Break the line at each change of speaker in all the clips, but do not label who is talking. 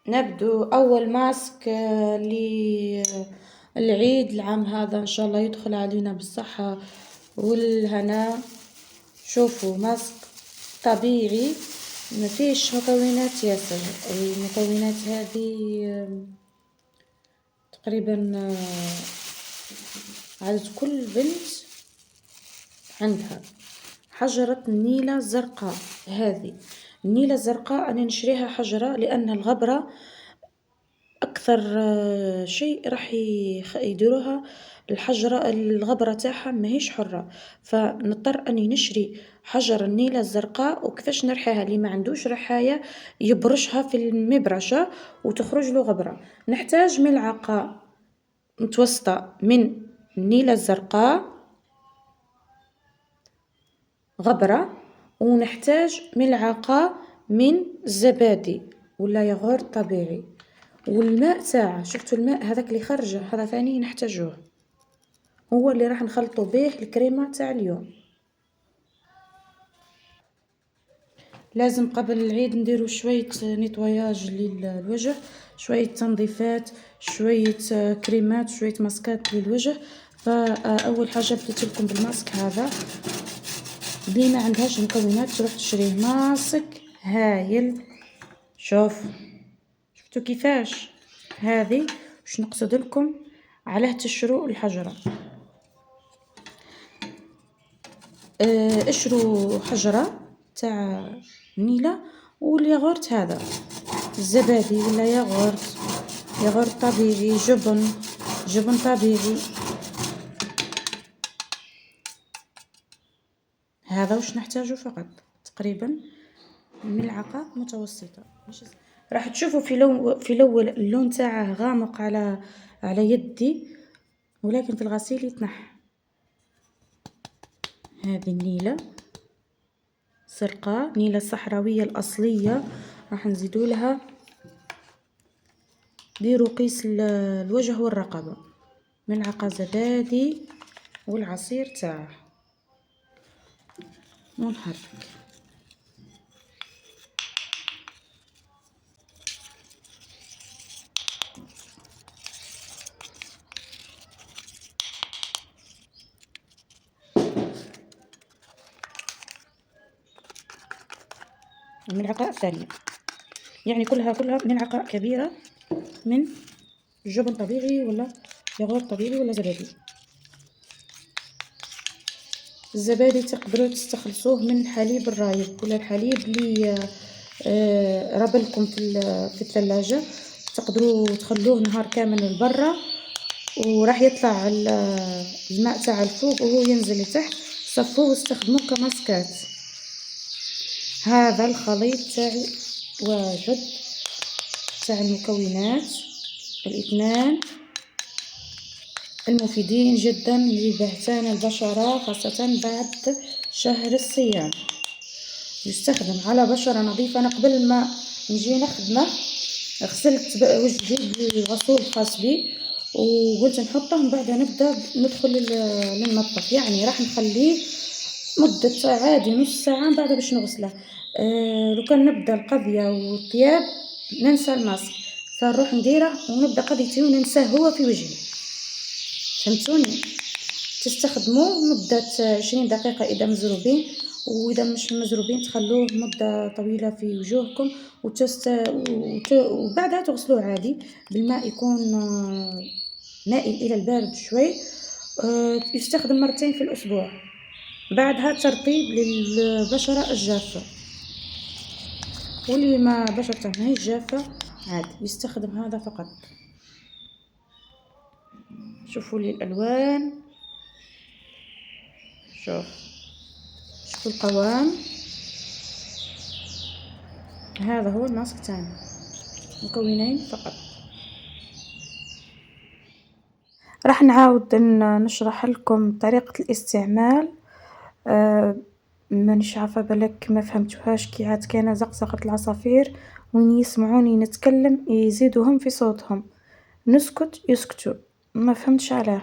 نبدو أول ماسك العيد العام هذا إن شاء الله يدخل علينا بالصحة والهنا. شوفوا ماسك طبيعي ما فيش مكونات ياسر. المكونات هذه تقريبا عدد كل بنت عندها حجرة النيلة الزرقاء. هذه النيلة الزرقاء أنا نشريها حجرة لأن الغبرة أكثر شيء راح يديروها الحجرة، الغبرة تاعها ماهيش حرة، فنضطر أني نشري حجر النيلة الزرقاء. وكيفاش نرحيها؟ اللي ما عندوش رحاية يبرشها في المبرشة وتخرج له غبرة. نحتاج ملعقة متوسطة من النيلة الزرقاء غبرة، ونحتاج ملعقة من الزبادي ولا ياغورت طبيعي، والماء تاعه. شفتوا الماء هذاك اللي خرجه هذا ثاني نحتاجوه، هو اللي راح نخلطوا به الكريمة تاع اليوم. لازم قبل العيد نديروا شوية نيتواياج للوجه، شوية تنظيفات، شوية كريمات، شوية ماسكات للوجه. فأول حاجة بديت لكم بالماسك هذا، اللي ما عندهاش مكونات تروح تشريه. ماسك هايل. شفتوا كيفاش؟ هذه باش نقصد لكم علاه تشروا الحجرة. اشروا حجرة تاع نيلة والياغورت هذا الزبادي ولا ياغورت طبيعي، جبن طبيعي. هذا واش نحتاجه فقط، تقريبا ملعقة متوسطة. راح تشوفوا في الاول اللون تاعه غامق على يدي، ولكن في الغسيل يتنحى. هذه النيلة زرقاء، نيلة الصحراوية الأصلية. راح نزيدوا لها، ديروا قيس الوجه والرقبة، ملعقة زبادي والعصير تاعه، ونحرك. الملعقة الثانية، يعني كلها ملعقة كبيرة من جبن طبيعي ولا ياغورت طبيعي ولا زبادي. الزبادي تقدروا تستخلصوه من الحليب الرايب ولا الحليب اللي ربلكم في الثلاجة. تقدروا تخلوه نهار كامل لبرا، وراح يطلع الماء تاع الفوق وهو ينزل لتحت. صفوه واستخدموه كماسكات. هذا الخليط تاعي واجد، تاع المكونات الاثنان المفيدين جدا لبهتان البشرة، خاصة بعد شهر الصيام. يستخدم على بشرة نظيفة. أنا قبل ما نجي نخدمه غسلت وجهي بالغسول الخاص بي وقلت نحطه، من بعد نبدأ ندخل للمطبخ. يعني راح نخليه مدة عادي نص ساعة بعد باش نغسله. لو كان نبدأ القضية والطياب ننسى الماسك، فنروح نديره ونبدأ قضيتي وننساه هو في وجهي. فهمتوني؟ تستخدموه مدة 20 دقيقة إذا مزروبين، وإذا مش مزروبين تخلوه مدة طويلة في وجوهكم. وبعدها تغسلوه عادي بالماء، يكون مائل إلى البارد شوي. يستخدم مرتين في الأسبوع. بعدها ترطيب للبشرة الجافة، واللي ما بشرته ما هي جافة عادي يستخدم هذا فقط. شوفوا لي الألوان، شوفوا القوام. هذا هو الماسك تاعنا، مكونين فقط. راح نعاود نشرح لكم طريقة الاستعمال. مانيش عارفة بالك ما فهمتوهاش، كي عاد كان زقزقة العصافير وين يسمعوني نتكلم يزيدوهم في صوتهم، نسكت يسكتوا، ما فهمتش علاه.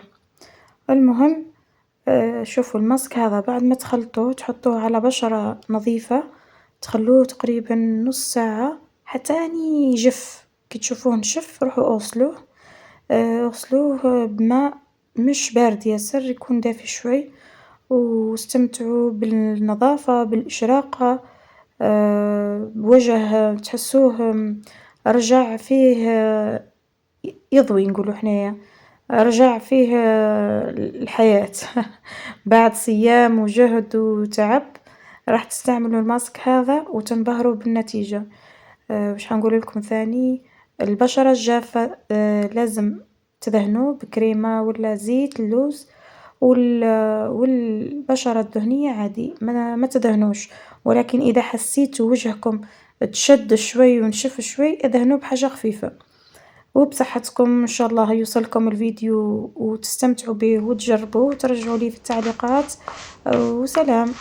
المهم شوفوا الماسك هذا بعد ما تخلطوه تحطوه على بشرة نظيفة، تخلوه تقريبا نص ساعة حتى يعني يجف كي تشوفوه نشف روحوا اغسلوه، اغسلوه بماء مش بارد ياسر، يكون دافي شوي، واستمتعوا بالنظافة بالإشراقة. وجه تحسوه رجع فيه يضوي نقولوا حنايا، رجع فيه الحياة بعد صيام وجهد وتعب راح تستعملوا الماسك هذا وتنبهروا بالنتيجة. واش حنقول لكم ثاني؟ البشرة الجافة لازم تدهنوا بكريمة ولا زيت اللوز، والبشرة الدهنية عادي ما تدهنوش، ولكن إذا حسيتوا وجهكم تشد شوي ونشف شوي ادهنوا بحاجة خفيفة. وبصحتكم إن شاء الله يوصلكم الفيديو وتستمتعوا به وتجربوه وترجعوا لي في التعليقات. وسلام.